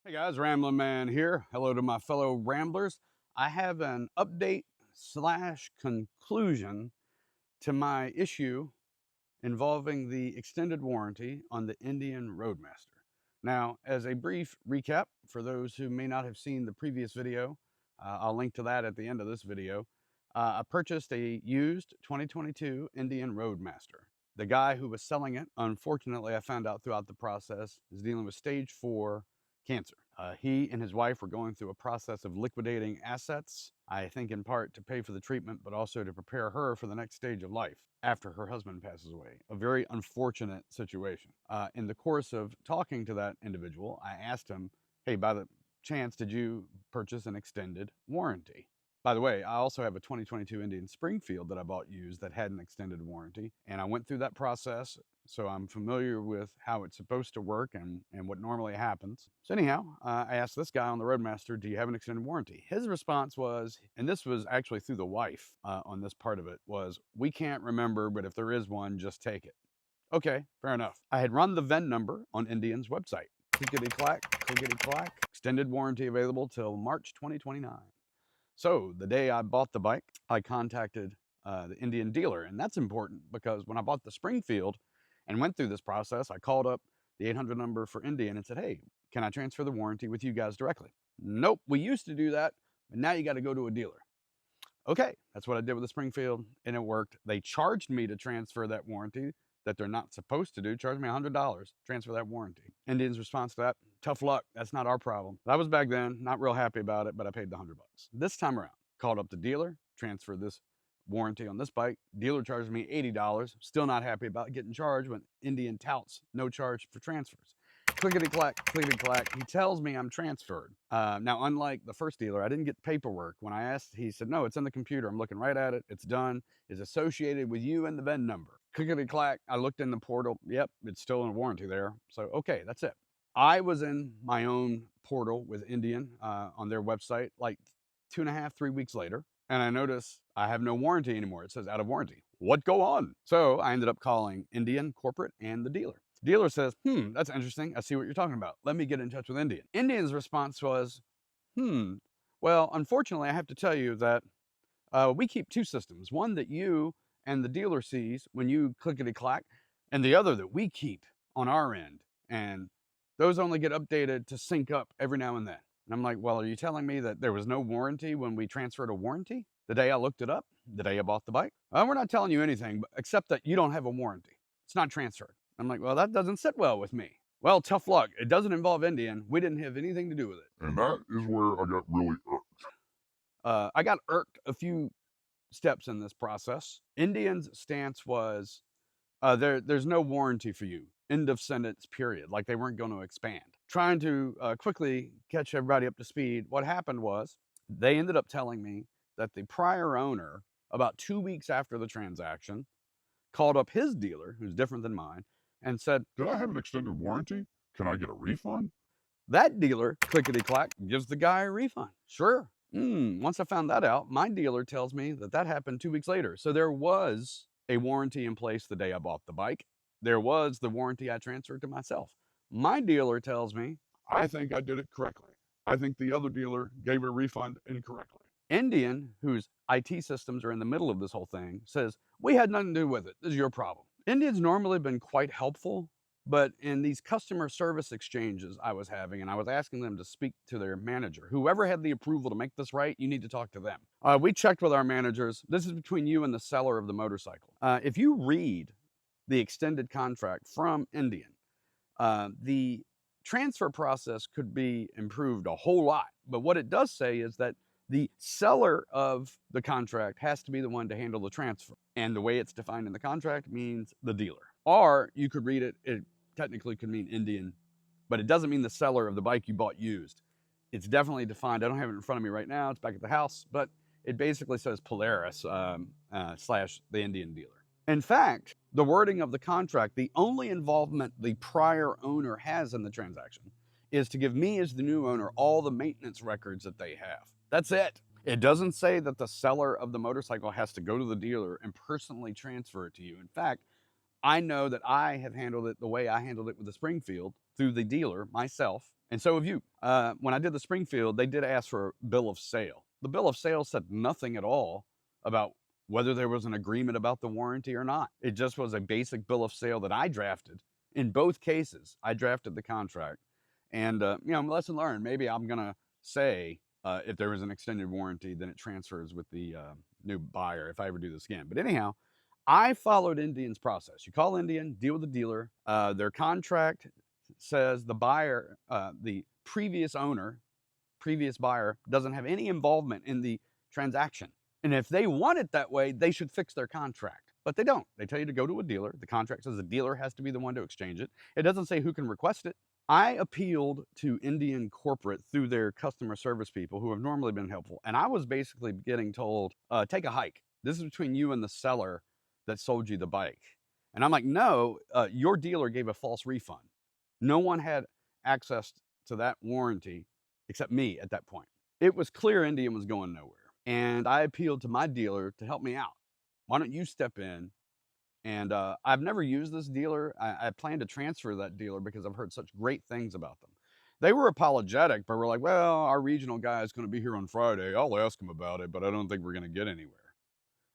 Hey guys, Ramblin' Man here. Hello to my fellow ramblers. I have an update slash conclusion to my issue involving the extended warranty on the Indian Roadmaster. Now, as a brief recap for those who may not have seen the previous video, I'll link to that at the end of this video. I purchased a used 2022 Indian Roadmaster. The guy who was selling it, unfortunately, I found out throughout the process, is dealing with stage 4 cancer. He and his wife were going through a process of liquidating assets, I think in part to pay for the treatment, but also to prepare her for the next stage of life after her husband passes away. A very unfortunate situation. In the course of talking to that individual, I asked him, hey, by the chance, did you purchase an extended warranty? By the way, I also have a 2022 Indian Springfield that I bought used that had an extended warranty, and I went through that process, so I'm familiar with how it's supposed to work and what normally happens. So anyhow, I asked this guy on the Roadmaster, do you have an extended warranty? His response was, and this was actually through the wife on this part of it, was, we can't remember, but if there is one, just take it. Okay, fair enough. I had run the VIN number on Indian's website. Clickety-clack, clickety-clack. Extended warranty available till March 2029. So the day I bought the bike, I contacted the Indian dealer, and that's important because when I bought the Springfield and went through this process, I called up the 800 number for Indian and said, hey, can I transfer the warranty with you guys directly? Nope, we used to do that, but now you got to go to a dealer. Okay, that's what I did with the Springfield, and it worked. They charged me to transfer that warranty that they're not supposed to do, charged me $100, transfer that warranty. Indian's response to that, tough luck, that's not our problem. That was back then, not real happy about it, but I paid the $100. This time around, called up the dealer, transferred this warranty on this bike. Dealer charged me $80, still not happy about getting charged when Indian touts no charge for transfers. Clickety-clack, clickety-clack. He tells me I'm transferred. Now, unlike the first dealer, I didn't get paperwork. When I asked, he said, no, it's in the computer. I'm looking right at it. It's done. It's associated with you and the VIN number. Clickety-clack. I looked in the portal. Yep, it's still in warranty there. So, okay, that's it. I was in my own portal with Indian on their website like 2.5, 3 weeks later, and I noticed I have no warranty anymore. It says out of warranty. What go on? So I ended up calling Indian corporate and the dealer. Dealer says, that's interesting. I see what you're talking about. Let me get in touch with Indian. Indian's response was, well, unfortunately, I have to tell you that we keep two systems. One that you and the dealer sees when you clickety-clack, and the other that we keep on our end. And those only get updated to sync up every now and then. And I'm like, well, are you telling me that there was no warranty when we transferred a warranty? The day I looked it up, the day I bought the bike? We're not telling you anything, except that you don't have a warranty. It's not transferred. I'm like, well, that doesn't sit well with me. Well, tough luck. It doesn't involve Indian. We didn't have anything to do with it. And that is where I got really irked. I got irked a few steps in this process. Indian's stance was, there's no warranty for you. End of sentence, period. Like they weren't going to expand. Trying to quickly catch everybody up to speed, what happened was they ended up telling me that the prior owner, about 2 weeks after the transaction, called up his dealer, who's different than mine, and said, Did I have an extended warranty? Can I get a refund? that dealer, clickety-clack, gives the guy a refund. Sure. Once I found that out, my dealer tells me that that happened 2 weeks later. So there was a warranty in place the day I bought the bike. There was the warranty I transferred to myself. My dealer tells me, I think I did it correctly. I think the other dealer gave a refund incorrectly. Indian, whose IT systems are in the middle of this whole thing, says, we had nothing to do with it. This is your problem. Indian's normally been quite helpful, but in these customer service exchanges I was having, and I was asking them to speak to their manager, whoever had the approval to make this right, you need to talk to them. We checked with our managers. This is between you and the seller of the motorcycle. If you read the extended contract from Indian, the transfer process could be improved a whole lot. But what it does say is that the seller of the contract has to be the one to handle the transfer. And the way it's defined in the contract means the dealer. Or you could read it, it technically could mean Indian, but it doesn't mean the seller of the bike you bought used. It's definitely defined. I don't have it in front of me right now. It's back at the house, but it basically says Polaris slash the Indian dealer. In fact, the wording of the contract, the only involvement the prior owner has in the transaction is to give me as the new owner all the maintenance records that they have. That's it. It doesn't say that the seller of the motorcycle has to go to the dealer and personally transfer it to you. In fact, I know that I have handled it the way I handled it with the Springfield through the dealer myself. And so have you. When I did the Springfield, they did ask for a bill of sale. The bill of sale said nothing at all about whether there was an agreement about the warranty or not. It just was a basic bill of sale that I drafted. In both cases, I drafted the contract. And, lesson learned. Maybe I'm going to say if there was an extended warranty, then it transfers with the new buyer if I ever do this again. But anyhow, I followed Indian's process. You call Indian, deal with the dealer. Their contract says the buyer, the previous owner, previous buyer, doesn't have any involvement in the transaction. And if they want it that way, they should fix their contract. But they don't. They tell you to go to a dealer. The contract says the dealer has to be the one to exchange it. It doesn't say who can request it. I appealed to Indian corporate through their customer service people who have normally been helpful. And I was basically getting told, take a hike. This is between you and the seller that sold you the bike. And I'm like, no, your dealer gave a false refund. No one had access to that warranty except me at that point. It was clear Indian was going nowhere. And I appealed to my dealer to help me out. Why don't you step in? And I've never used this dealer. I plan to transfer that dealer because I've heard such great things about them. They were apologetic, but were like, well, our regional guy is going to be here on Friday. I'll ask him about it, but I don't think we're going to get anywhere.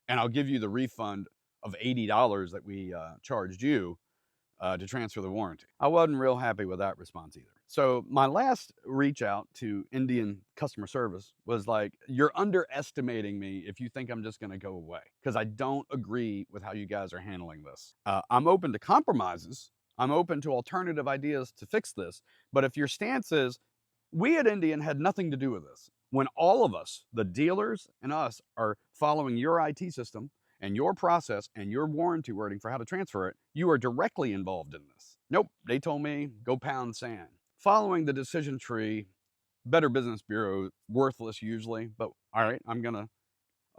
And I'll give you the refund of $80 that we charged you to transfer the warranty. I wasn't real happy with that response either. So my last reach out to Indian customer service was like, you're underestimating me if you think I'm just gonna go away, because I don't agree with how you guys are handling this. I'm open to compromises. I'm open to alternative ideas to fix this. But if your stance is, we at Indian had nothing to do with this, when all of us, the dealers and us, are following your IT system and your process and your warranty wording for how to transfer it, you are directly involved in this. Nope, they told me, go pound sand. Following the decision tree, Better Business Bureau, worthless usually, but all right, I'm gonna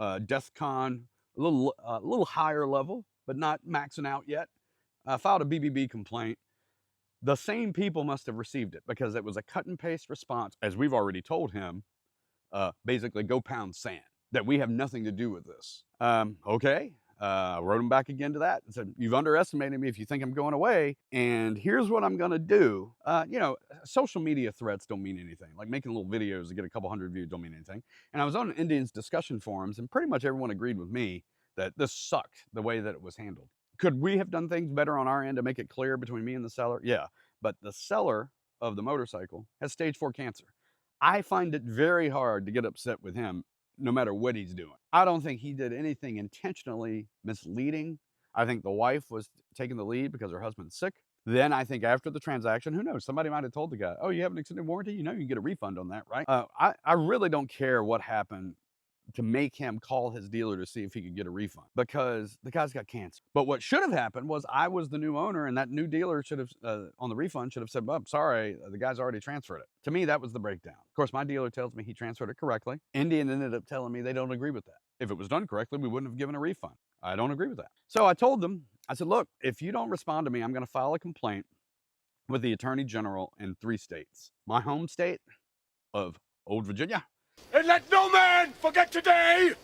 DEFCON, a little higher level, but not maxing out yet. Filed a BBB complaint. The same people must have received it because it was a cut and paste response, as we've already told him, basically go pound sand, that we have nothing to do with this. Okay, wrote him back again to that and said, you've underestimated me if you think I'm going away, and here's what I'm gonna do. Social media threats don't mean anything. Like making little videos to get a couple hundred views don't mean anything. And I was on Indians discussion forums, and pretty much everyone agreed with me that this sucked the way that it was handled. Could we have done things better on our end to make it clear between me and the seller? Yeah, but the seller of the motorcycle has stage 4 cancer. I find it very hard to get upset with him no matter what he's doing. I don't think he did anything intentionally misleading. I think the wife was taking the lead because her husband's sick. Then I think after the transaction, who knows, somebody might have told the guy, oh, you have an extended warranty? You know you can get a refund on that, right? I really don't care what happened to make him call his dealer to see if he could get a refund, because the guy's got cancer. But what should have happened was I was the new owner, and that new dealer should have, on the refund, should have said, well, I'm sorry, the guy's already transferred it. To me, that was the breakdown. Of course, my dealer tells me he transferred it correctly. Indian ended up telling me they don't agree with that. If it was done correctly, we wouldn't have given a refund. I don't agree with that. So I told them, I said, look, if you don't respond to me, I'm going to file a complaint with the Attorney General in 3 states. My home state of Old Virginia. And let no man forget today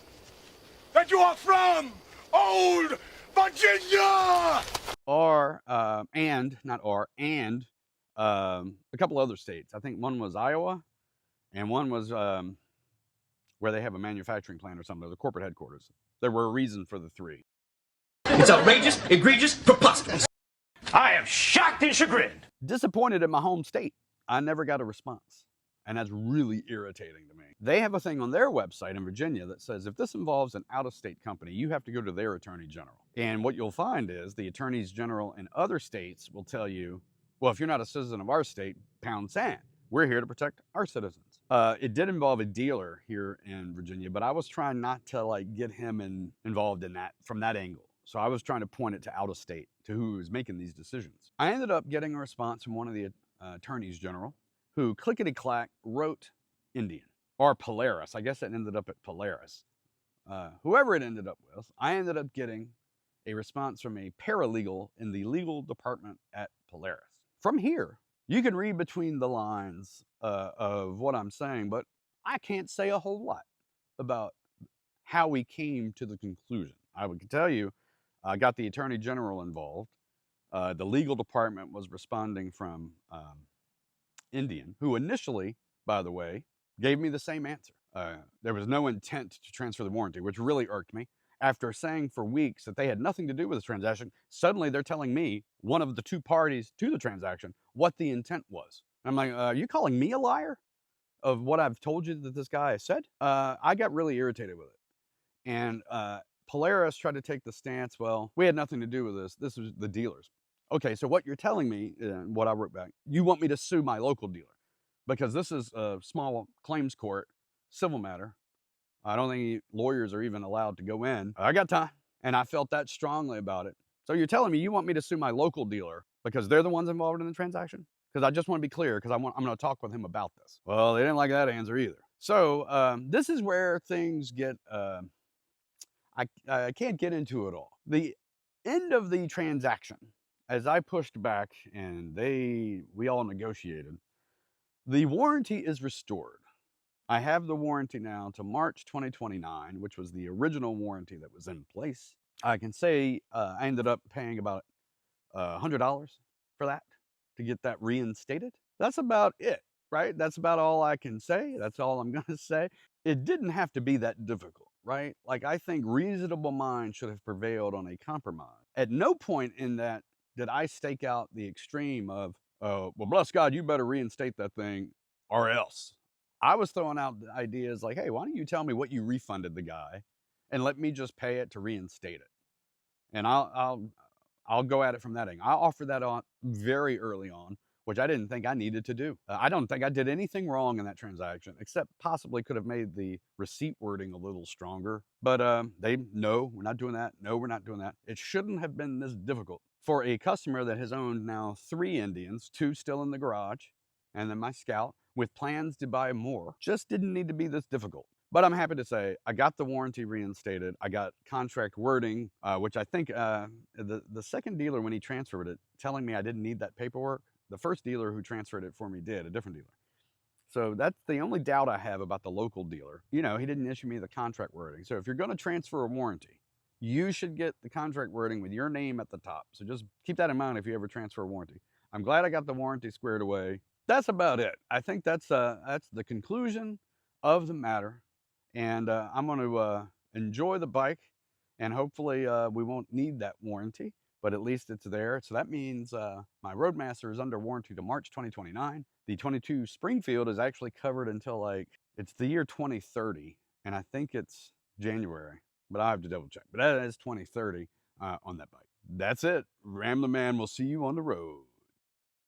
that you are from Old Virginia! And a couple other states. I think one was Iowa, and one was where they have a manufacturing plant or something, the corporate headquarters. There were a reason for the 3. It's outrageous, egregious, preposterous. I am shocked and chagrined. Disappointed in my home state. I never got a response. And that's really irritating to me. They have a thing on their website in Virginia that says if this involves an out-of-state company, you have to go to their attorney general. And what you'll find is the attorneys general in other states will tell you, well, if you're not a citizen of our state, pound sand. We're here to protect our citizens. It did involve a dealer here in Virginia, but I was trying not to get him involved in that from that angle. So I was trying to point it to out of state, to who was making these decisions. I ended up getting a response from one of the attorneys general, who clickety-clack wrote Indian, or Polaris. I guess it ended up at Polaris. Whoever it ended up with, I ended up getting a response from a paralegal in the legal department at Polaris. From here, you can read between the lines of what I'm saying, but I can't say a whole lot about how we came to the conclusion. I can tell you, I got the Attorney General involved. The legal department was responding from Indian, who initially, by the way, gave me the same answer. There was no intent to transfer the warranty, which really irked me. After saying for weeks that they had nothing to do with this transaction, suddenly they're telling me, one of the two parties to the transaction, what the intent was. I'm like, are you calling me a liar of what I've told you that this guy said? I got really irritated with it. And Polaris tried to take the stance, well, we had nothing to do with this. This was the dealers. Okay, so what you're telling me, what I wrote back, you want me to sue my local dealer because this is a small claims court, civil matter. I don't think lawyers are even allowed to go in. I got time, and I felt that strongly about it. So you're telling me you want me to sue my local dealer because they're the ones involved in the transaction? Because I just want to be clear, because I'm going to talk with him about this. Well, they didn't like that answer either. So this is where things get, I can't get into it all. The end of the transaction, as I pushed back and we all negotiated, the warranty is restored. I have the warranty now to March 2029, which was the original warranty that was in place. I can say I ended up paying about $100 for that to get that reinstated. That's about it, right? That's about all I can say. That's all I'm going to say. It didn't have to be that difficult, right? Like, I think reasonable minds should have prevailed on a compromise. At no point in that did I stake out the extreme of, well, bless God, you better reinstate that thing or else. I was throwing out ideas like, hey, why don't you tell me what you refunded the guy and let me just pay it to reinstate it? And I'll go at it from that angle. I offered that on very early on, which I didn't think I needed to do. I don't think I did anything wrong in that transaction, except possibly could have made the receipt wording a little stronger. But no, we're not doing that. No, we're not doing that. It shouldn't have been this difficult for a customer that has owned now 3 Indians, 2 still in the garage, and then my Scout, with plans to buy more. Just didn't need to be this difficult. But I'm happy to say I got the warranty reinstated. I got contract wording, which I think the second dealer, when he transferred it, telling me I didn't need that paperwork. The first dealer who transferred it for me did, a different dealer. So that's the only doubt I have about the local dealer. You know, he didn't issue me the contract wording. So if you're going to transfer a warranty, you should get the contract wording with your name at the top. So just keep that in mind if you ever transfer a warranty. I'm glad I got the warranty squared away. That's about it. I think that's the conclusion of the matter. And I'm going to enjoy the bike, and hopefully we won't need that warranty, but at least it's there. So that means my Roadmaster is under warranty to March 2029. The 22 Springfield is actually covered until it's the year 2030, and I think it's January, but I have to double check. But that is 2030 on that bike. That's it. Rambler Man will see you on the road.